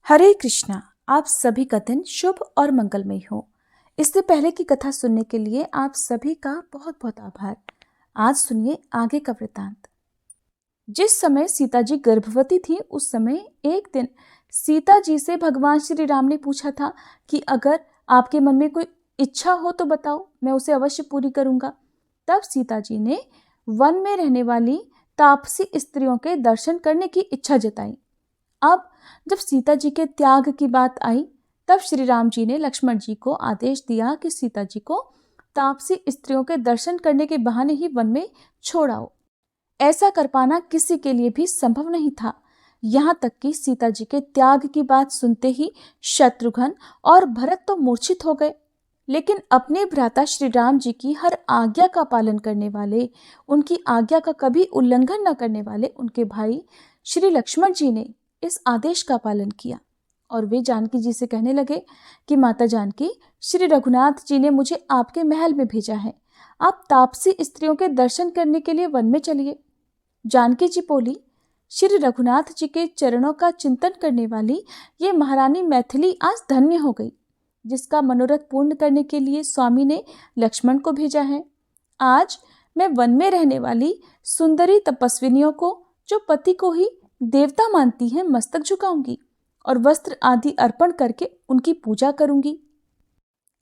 हरे कृष्णा। आप सभी का दिन शुभ और मंगलमय हो। इससे पहले की कथा सुनने के लिए आप सभी का बहुत बहुत आभार। आज सुनिए आगे का वृतांत। जिस समय सीता जी गर्भवती थी उस समय एक दिन सीता जी से भगवान श्री राम ने पूछा था कि अगर आपके मन में कोई इच्छा हो तो बताओ, मैं उसे अवश्य पूरी करूंगा। तब सीता जी ने वन में रहने वाली तापसी स्त्रियों के दर्शन करने की इच्छा जताई। अब जब सीता जी के त्याग की बात आई तब श्री राम जी ने लक्ष्मण जी को आदेश दिया कि सीता जी को तापसी स्त्रियों के दर्शन करने के बहाने ही वन में छोड़ाओ। ऐसा कर पाना किसी के लिए भी संभव नहीं था। यहाँ तक कि सीता जी के त्याग की बात सुनते ही शत्रुघ्न और भरत तो मूर्छित हो गए, लेकिन अपने भ्राता श्री राम जी की हर आज्ञा का पालन करने वाले, उनकी आज्ञा का कभी उल्लंघन न करने वाले उनके भाई श्री लक्ष्मण जी ने इस आदेश का पालन किया और वे जानकी जी से कहने लगे कि माता जानकी, श्री रघुनाथ जी ने मुझे आपके महल में भेजा है, आप तापसी स्त्रियों के दर्शन करने के लिए वन में चलिए। जानकी जी बोली, श्री रघुनाथ जी के चरणों का चिंतन करने वाली ये महारानी मैथिली आज धन्य हो गई, जिसका मनोरथ पूर्ण करने के लिए स्वामी ने लक्ष्मण को भेजा है। आज मैं वन में रहने वाली सुंदरी तपस्विनियों को, जो पति को ही देवता मानती हैं, मस्तक झुकाऊंगी और वस्त्र आदि अर्पण करके उनकी पूजा करूंगी।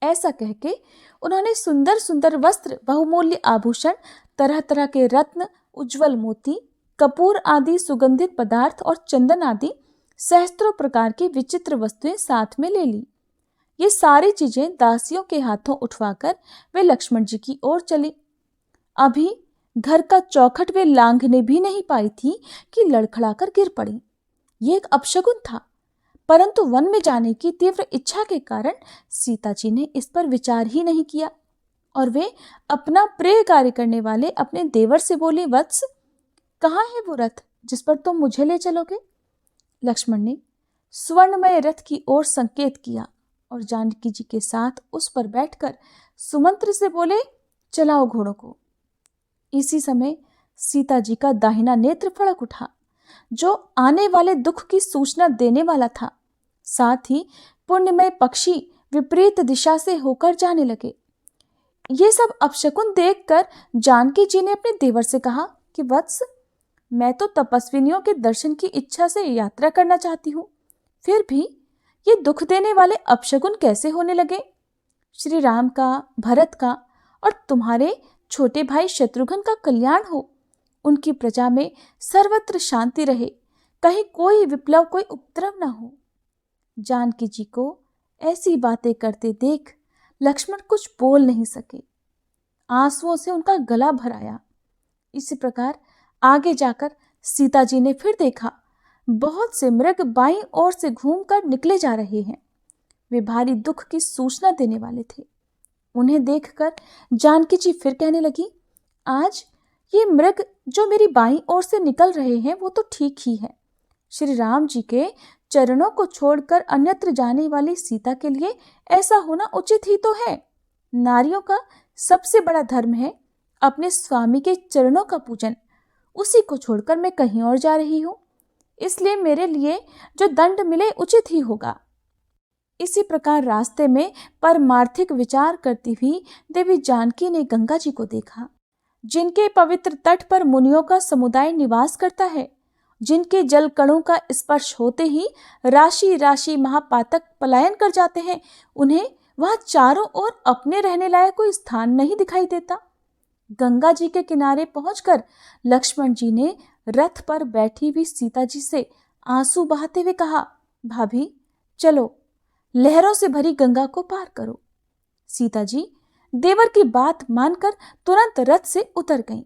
ऐसा कहके उन्होंने सुंदर सुंदर वस्त्र, बहुमूल्य आभूषण, तरह तरह के रत्न, उज्जवल मोती, कपूर आदि सुगंधित पदार्थ और चंदन आदि सहस्त्रों प्रकार की विचित्र वस्तुएं साथ में ले ली। ये सारी चीजें दासियों के हाथों उठवाकर वे लक्ष्मण जी की ओर चली। अभी घर का चौखट वे लांघने भी नहीं पाई थी कि लड़खड़ाकर गिर पड़ी। ये एक अपशगुन था, परंतु वन में जाने की तीव्र इच्छा के कारण सीता जी ने इस पर विचार ही नहीं किया और वे अपना प्रिय कार्य करने वाले अपने देवर से बोली, वत्स, कहाँ है वो रथ जिस पर तुम मुझे ले चलोगे? लक्ष्मण ने स्वर्णमय रथ की ओर संकेत किया और जानकी जी के साथ उस पर बैठकर सुमंत्र से बोले, चलाओ घोड़ों को। इसी समय सीता जी का दाहिना नेत्र फड़क उठा, जो आने वाले दुख की सूचना देने वाला था। साथ ही पुण्यमय पक्षी विपरीत दिशा से होकर जाने लगे। ये सब अपशकुन देखकर जानकी जी ने अपने देवर से कहा कि वत्स, मैं तो तपस्विनियों के दर्शन की इच्छा से यात्रा करना चाहती हूँ, फिर भी ये दुख देने वाले अपशकुन कैसे होने लगे? श्री राम का, भरत का और तुम्हारे छोटे भाई शत्रुघ्न का कल्याण हो, उनकी प्रजा में सर्वत्र शांति रहे, कहीं कोई विप्लव, कोई उपद्रव न हो। जानकी जी को ऐसी बातें करते देख लक्ष्मण कुछ बोल नहीं सके। आंसुओं से उनका गला भर आया। इसी प्रकार आगे जाकर सीता जी ने फिर देखा, बहुत से मृग बाईं ओर से घूमकर निकले जा रहे हैं। वे भारी दुख की सूचना देने वाले थे। उन्हें देखकर जानकी जी फिर कहने लगी, आज ये मृग जो मेरी बाईं ओर से निकल रहे हैं वो तो ठीक ही है। श्री राम जी के चरणों को छोड़कर अन्यत्र जाने वाली सीता के लिए ऐसा होना उचित ही तो है। नारियों का सबसे बड़ा धर्म है अपने स्वामी के चरणों का पूजन। उसी को छोड़कर मैं कहीं और जा रही हूँ, इसलिए मेरे लिए जो दंड मिले उचित ही होगा। इसी प्रकार रास्ते में परमार्थिक विचार करती हुई देवी जानकी ने गंगा जी को देखा, जिनके पवित्र तट पर मुनियों का समुदाय निवास करता है, जिनके जल कणों का स्पर्श होते ही राशि राशि महापातक पलायन कर जाते हैं। उन्हें वहां चारों ओर अपने रहने लायक कोई स्थान नहीं दिखाई देता। गंगा जी के किनारे पहुंचकर लक्ष्मण जी ने रथ पर बैठी हुई सीता जी से आंसू बहाते हुए कहा, भाभी चलो, लहरों से भरी गंगा को पार करो। सीता जी देवर की बात मानकर तुरंत रथ से उतर गईं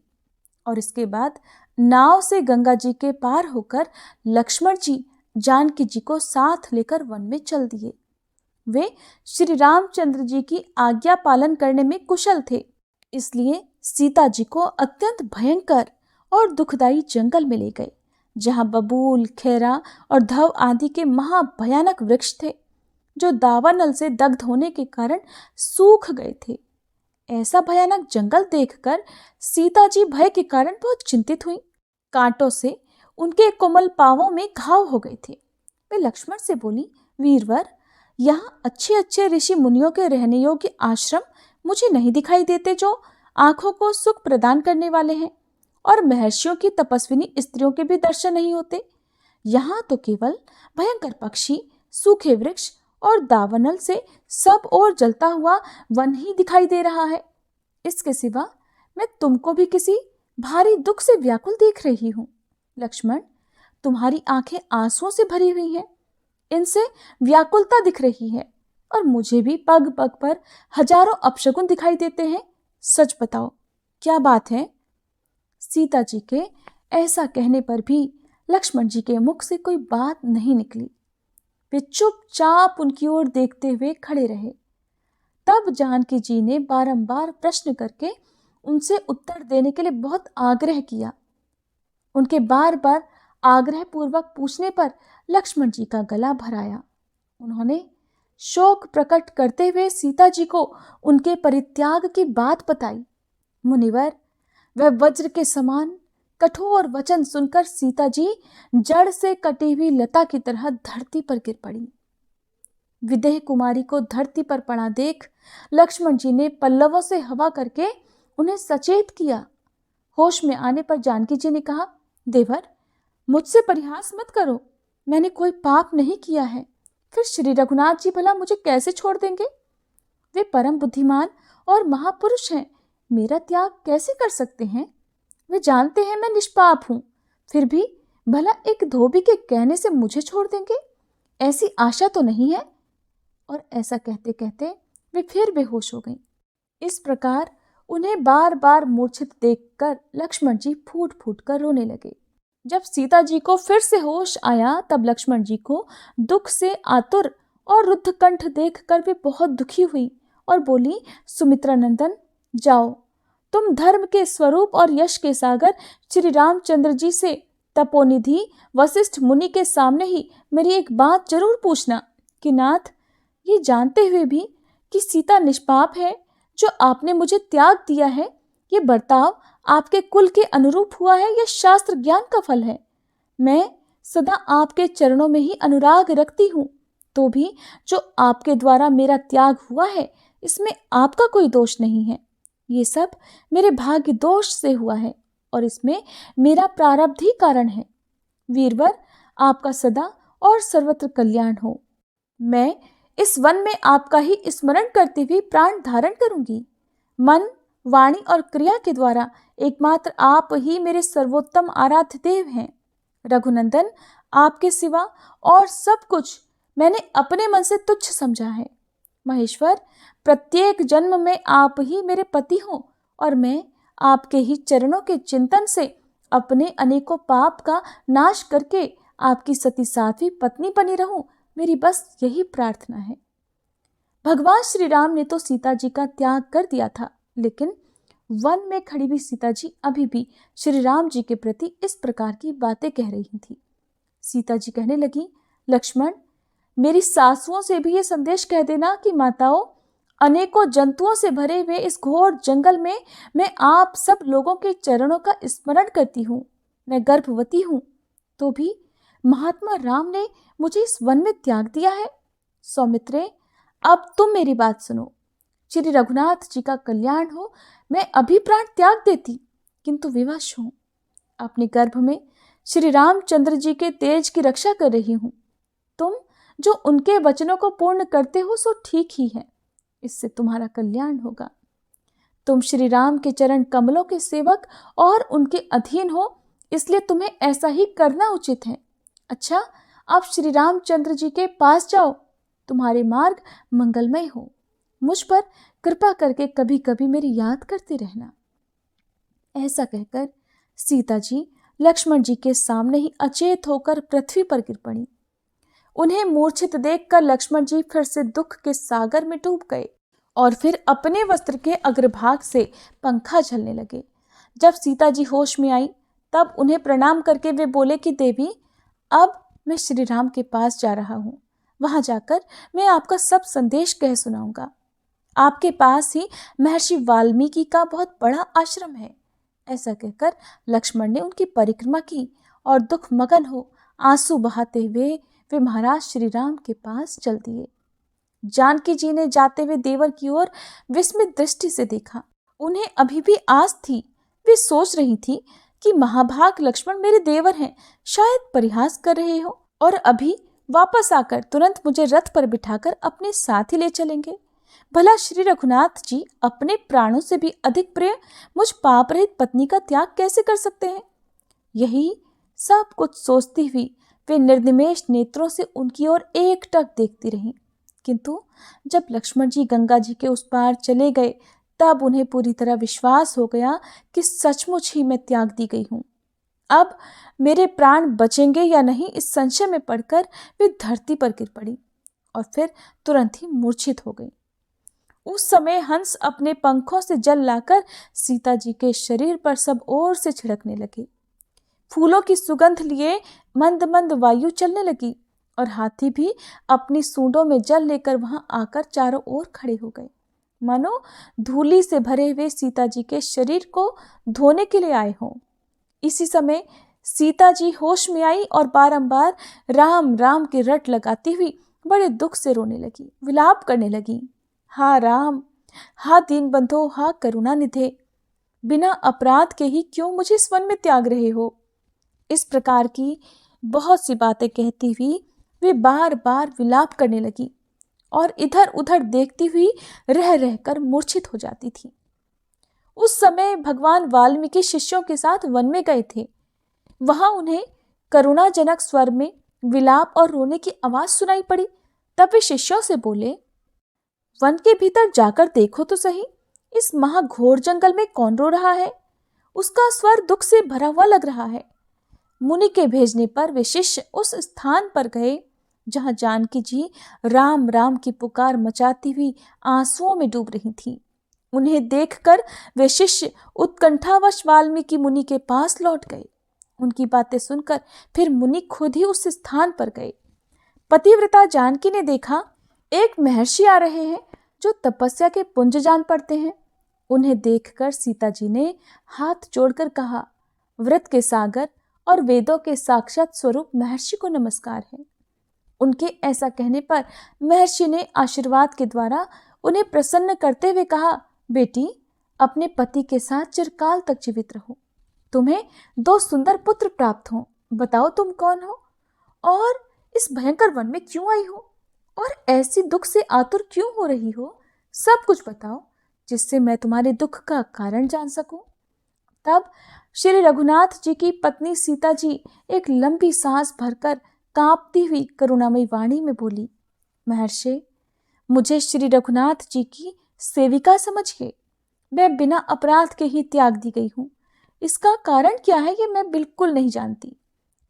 और इसके बाद नाव से गंगा जी के पार होकर लक्ष्मण जी जानकी जी को साथ लेकर वन में चल दिए। वे श्री रामचंद्र जी की आज्ञा पालन करने में कुशल थे, इसलिए सीता जी को अत्यंत भयंकर और दुखदायी जंगल में ले गए, जहां बबूल, खेरा और धव आदि के महाभयानक वृक्ष थे, जो दावानल से दग्ध होने के कारण सूख गए थे। ऐसा भयानक जंगल देखकर सीता जी भय के कारण बहुत चिंतित हुई। कांटों से उनके कोमल पांवों में घाव हो गए थे। वे लक्ष्मण से बोली, वीरवर, यहाँ अच्छे अच्छे ऋषि मुनियों के रहने योग्य आश्रम मुझे नहीं दिखाई देते जो आंखों को सुख प्रदान करने वाले हैं, और महर्षियों की तपस्विनी स्त्रियों के भी दर्शन नहीं होते। यहाँ तो केवल भयंकर पक्षी, सूखे वृक्ष और दावानल से सब और जलता हुआ वन ही दिखाई दे रहा है। इसके सिवा मैं तुमको भी किसी भारी दुख से व्याकुल देख रही हूँ। लक्ष्मण, तुम्हारी आंखें आंसुओं से भरी हुई हैं, इनसे व्याकुलता दिख रही है, और मुझे भी पग पग पर हजारों अपशकुन दिखाई देते हैं। सच बताओ, क्या बात है? सीता जी के ऐसा कहने पर भी लक्ष्मण जी के मुख से कोई बात नहीं निकली। वे चुपचाप उनकी ओर देखते हुए खड़े रहे। तब जानकी जी ने बारंबार प्रश्न करके उनसे उत्तर देने के लिए बहुत आग्रह किया। उनके बार बार आग्रह पूर्वक पूछने पर लक्ष्मण जी का गला भर आया। उन्होंने शोक प्रकट करते हुए सीता जी को उनके परित्याग की बात बताई। मुनिवर, वह वज्र के समान कठोर वचन सुनकर सीता जी जड़ से कटी हुई लता की तरह धरती पर गिर पड़ी। विदेह कुमारी को धरती पर पड़ा देख लक्ष्मण जी ने पल्लवों से हवा करके उन्हें सचेत किया। होश में आने पर जानकी जी ने कहा, देवर, मुझसे परिहास मत करो, मैंने कोई पाप नहीं किया है, फिर श्री रघुनाथ जी भला मुझे कैसे छोड़ देंगे? वे परम बुद्धिमान और महापुरुष हैं, मेरा त्याग कैसे कर सकते हैं? वे जानते हैं मैं निष्पाप हूं, फिर भी भला एक धोबी के कहने से मुझे छोड़ देंगे? ऐसी आशा तो नहीं है। और ऐसा कहते कहते वे फिर बेहोश हो गईं। इस प्रकार उन्हें बार बार मूर्छित देखकर लक्ष्मण जी फूट फूट कर रोने लगे। जब सीता जी को फिर से होश आया तब लक्ष्मण जी को दुख से आतुर और रुद्ध कंठ देखकर वे बहुत दुखी हुई और बोली, सुमित्रा नंदन, जाओ, तुम धर्म के स्वरूप और यश के सागर श्री रामचंद्र जी से तपोनिधि वशिष्ठ मुनि के सामने ही मेरी एक बात जरूर पूछना कि नाथ, ये जानते हुए भी कि सीता निष्पाप है, जो आपने मुझे त्याग दिया है, ये बर्ताव आपके कुल के अनुरूप हुआ है या शास्त्र ज्ञान का फल है? मैं सदा आपके चरणों में ही अनुराग रखती हूँ, तो भी जो आपके द्वारा मेरा त्याग हुआ है इसमें आपका कोई दोष नहीं है। ये सब मेरे भाग्य दोष से हुआ है और इसमें मेरा प्रारब्ध ही कारण है। वीरवर, आपका सदा और सर्वत्र कल्याण हो। मैं इस वन में आपका ही स्मरण करते हुए प्राण धारण करूंगी। मन, वाणी और क्रिया के द्वारा एकमात्र आप ही मेरे सर्वोत्तम आराध्य देव हैं। रघुनंदन, आपके सिवा और सब कुछ मैंने अपने मन से तुच्छ समझा है। महेश्वर, प्रत्येक जन्म में आप ही मेरे पति हो और मैं आपके ही चरणों के चिंतन से अपने अनेकों पाप का नाश करके आपकी सती साध्वी पत्नी बनी रहूं, मेरी बस यही प्रार्थना है। भगवान श्री राम ने तो सीता जी का त्याग कर दिया था, लेकिन वन में खड़ी हुई सीता जी अभी भी श्री राम जी के प्रति इस प्रकार की बातें कह रही थी। सीता जी कहने लगी, लक्ष्मण, मेरी सासुओं से भी ये संदेश कह देना कि माताओं, अनेकों जंतुओं से भरे हुए इस घोर जंगल में मैं आप सब लोगों के चरणों का स्मरण करती हूँ। मैं गर्भवती हूँ, तो भी महात्मा राम ने मुझे इस वन में त्याग दिया है। सौमित्रे, अब तुम मेरी बात सुनो। श्री रघुनाथ जी का कल्याण हो, मैं अभी प्राण त्याग देती, किंतु विवश हूँ। अपने गर्भ में श्री रामचंद्र जी के तेज की रक्षा कर रही हूँ। तुम जो उनके वचनों को पूर्ण करते हो सो ठीक ही है, इससे तुम्हारा कल्याण होगा। तुम श्री राम के चरण कमलों के सेवक और उनके अधीन हो, इसलिए तुम्हें ऐसा ही करना उचित है। अच्छा, आप श्री रामचंद्र जी के पास जाओ, तुम्हारे मार्ग मंगलमय हो। मुझ पर कृपा करके कभी कभी मेरी याद करते रहना। ऐसा कहकर सीता जी लक्ष्मण जी के सामने ही अचेत होकर पृथ्वी पर गिर पड़ी। उन्हें मूर्छित देखकर लक्ष्मण जी फिर से दुख के सागर में डूब गए और फिर अपने वस्त्र के अग्रभाग से पंखा झलने लगे। जब सीता जी होश में आई तब उन्हें प्रणाम करके वे बोले कि देवी, अब मैं श्री राम के पास जा रहा हूँ, वहां जाकर मैं आपका सब संदेश कह सुनाऊंगा। आपके पास ही महर्षि वाल्मीकि का बहुत बड़ा आश्रम है। ऐसा कहकर लक्ष्मण ने उनकी परिक्रमा की और दुख मगन हो आंसू बहाते हुए वे महाराज श्री राम के पास चल दिए। जानकी जी ने जाते हुए देवर की ओर विस्मित दृष्टि से देखा। उन्हें अभी भी आस थी। वे सोच रही थी कि महाभाग लक्ष्मण मेरे देवर हैं, शायद परिहास कर रहे हो और अभी वापस आकर तुरंत मुझे रथ पर बिठाकर अपने साथ ही ले चलेंगे। भला श्री रघुनाथ जी अपने प्राणों से भी अधिक प्रिय मुझ पाप रहित पत्नी का त्याग कैसे कर सकते हैं? यही सब कुछ सोचती हुई वे निर्निमेष नेत्रों से उनकी ओर एकटक देखती रहीं। किंतु जब लक्ष्मण जी गंगा जी के उस पार चले गए तब उन्हें पूरी तरह विश्वास हो गया कि सचमुच ही मैं त्याग दी गई हूँ। अब मेरे प्राण बचेंगे या नहीं, इस संशय में पड़कर वे धरती पर गिर पड़ी और फिर तुरंत ही मूर्छित हो गई। उस समय हंस अपने पंखों से जल लाकर सीता जी के शरीर पर सब ओर से छिड़कने लगे। फूलों की सुगंध लिए मंद मंद वायु चलने लगी और हाथी भी अपनी सूंडों में जल लेकर वहां आकर चारों ओर खड़े हो गए, मानो धूली से भरे हुए सीता जी के शरीर को धोने के लिए आए हों। इसी समय सीता जी होश में आई और बारंबार राम राम के रट लगाती हुई बड़े दुख से रोने लगी, विलाप करने लगी। हा राम, हा दीनबंधो, हा करुणा निधे, बिना अपराध के ही क्यों मुझे इस वन में त्याग रहे हो? इस प्रकार की बहुत सी बातें कहती हुई वे बार बार विलाप करने लगी और इधर उधर देखती हुई रह रहकर मूर्छित हो जाती थी। उस समय भगवान वाल्मीकि शिष्यों के साथ वन में गए थे। वहां उन्हें करुणाजनक स्वर में विलाप और रोने की आवाज सुनाई पड़ी। तब वे शिष्यों से बोले, वन के भीतर जाकर देखो तो सही, इस महाघोर जंगल में कौन रो रहा है? उसका स्वर दुख से भरा हुआ लग रहा है। मुनि के भेजने पर वे शिष्य उस स्थान पर गए जहां जानकी जी राम राम की पुकार मचाती हुई आंसुओं में डूब रही थी। उन्हें देखकर वे शिष्य उत्कंठावश वाल्मीकि मुनि के पास लौट गए। उनकी बातें सुनकर फिर मुनि खुद ही उस स्थान पर गए। पतिव्रता जानकी ने देखा एक महर्षि आ रहे हैं जो तपस्या के पुंज जान पड़ते हैं। उन्हें देखकर सीता जी ने हाथ जोड़कर कहा, व्रत के सागर और वेदों के साक्षात स्वरूप महर्षि को नमस्कार है। उनके ऐसा कहने पर महर्षि ने आशीर्वाद के द्वारा उन्हें प्रसन्न करते हुए कहा, बेटी, अपने पति के साथ चिरकाल तक जीवित रहो। तुम्हें 2 सुंदर पुत्र प्राप्त हों। बताओ तुम कौन हो और इस भयंकर वन में क्यों आई हो और ऐसी दुख से आतुर क्यों हो रही हो? सब कुछ बताओ जिससे मैं तुम्हारे दुख का कारण जान सकूं। तब श्री रघुनाथ जी की पत्नी सीता जी एक लंबी सांस भरकर कांपती हुई करुणामयी वाणी में बोली, महर्षि, मुझे श्री रघुनाथ जी की सेविका समझिए। मैं बिना अपराध के ही त्याग दी गई हूँ। इसका कारण क्या है ये मैं बिल्कुल नहीं जानती।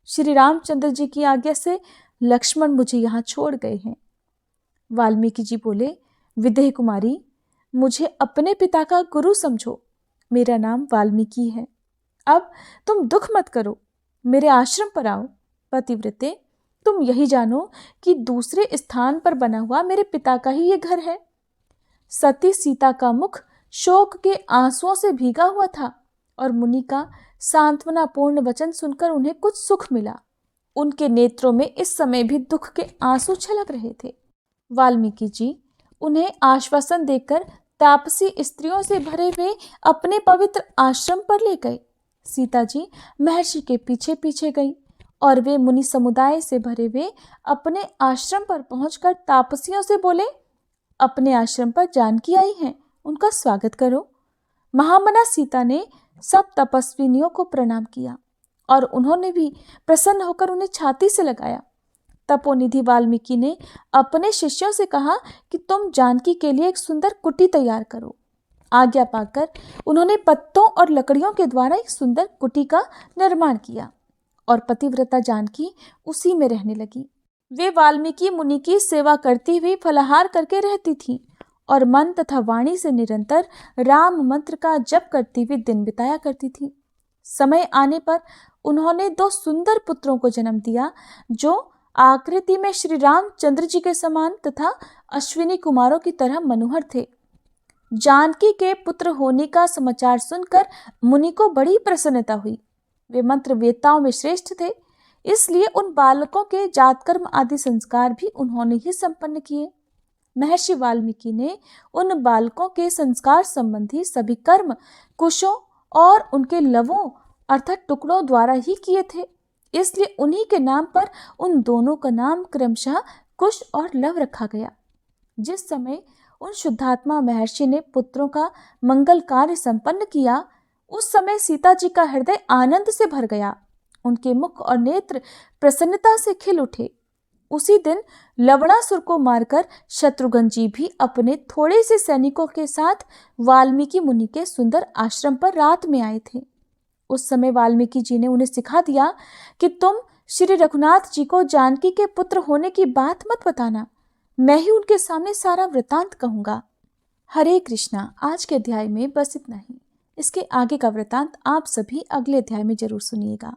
श्री रामचंद्र जी की आज्ञा से लक्ष्मण मुझे यहाँ छोड़ गए हैं। वाल्मीकि जी बोले, विदेह कुमारी, मुझे अपने पिता का गुरु समझो। मेरा नाम वाल्मीकि है। अब तुम दुख मत करो, मेरे आश्रम पर आओ। पतिव्रते, तुम यही जानो कि दूसरे स्थान पर बना हुआ मेरे पिता का ही ये घर है। सती सीता का मुख शोक के आंसुओं से भीगा हुआ था और मुनि का सांत्वनापूर्ण वचन सुनकर उन्हें कुछ सुख मिला। उनके नेत्रों में इस समय भी दुख के आंसू छलक रहे थे। वाल्मीकि जी उन्हें आश्वासन देकर तापसी स्त्रियों से भरे हुए अपने पवित्र आश्रम पर ले गए। सीता जी महर्षि के पीछे पीछे गई और वे मुनि समुदाय से भरे हुए अपने आश्रम पर पहुंचकर तापसियों से बोले, अपने आश्रम पर जानकी आई हैं, उनका स्वागत करो। महामना सीता ने सब तपस्विनियों को प्रणाम किया और उन्होंने भी प्रसन्न होकर उन्हें छाती से लगाया। तपोनिधि वाल्मीकि ने अपने शिष्यों से कहा कि तुम जानकी के लिए एक सुंदर कुटी तैयार करो। आज्ञा पाकर उन्होंने पत्तों और लकड़ियों के द्वारा एक सुंदर कुटी का निर्माण किया और पतिव्रता जानकी उसी में रहने लगी। वे वाल्मीकि मुनि की सेवा करती हुई फलाहार करके रहती थीं और मन तथा वाणी से निरंतर राम मंत्र का जप करती हुई दिन बिताया करती थी। समय आने पर उन्होंने 2 सुंदर पुत्रों को जन्म दिया जो आकृति में श्री रामचंद्र जी के समान तथा अश्विनी कुमारों की तरह मनोहर थे। जानकी के पुत्र होने का समाचार सुनकर मुनि को बड़ी प्रसन्नता हुई। वे मंत्र वेताओं में श्रेष्ठ थे, इसलिए उन बालकों के जातकर्म आदि संस्कार भी उन्होंने ही संपन्न किए। महर्षि वाल्मीकि ने उन बालकों के संस्कार संबंधी सभी कर्म कुशों और उनके लवों अर्थात टुकड़ों द्वारा ही किए थे। इसलिए उन्हीं के नाम पर उन दोनों का नाम क्रमशः कुश और लव रखा गया। जिस समय उन शुद्धात्मा महर्षि ने पुत्रों का मंगल कार्य संपन्न किया, उस समय सीता जी का हृदय आनंद से भर गया। उनके मुख और नेत्र प्रसन्नता से खिल उठे। उसी दिन लवणासुर को मारकर शत्रुघ्न जी भी अपने थोड़े से सैनिकों के साथ वाल्मीकि मुनि के सुंदर आश्रम पर रात में आए थे। उस समय वाल्मीकि जी ने उन्हें सिखा दिया कि तुम श्री रघुनाथ जी को जानकी के पुत्र होने की बात मत बताना, मैं ही उनके सामने सारा वृतांत कहूंगा। हरे कृष्णा। आज के अध्याय में बस इतना ही। इसके आगे का वृतांत आप सभी अगले अध्याय में जरूर सुनिएगा।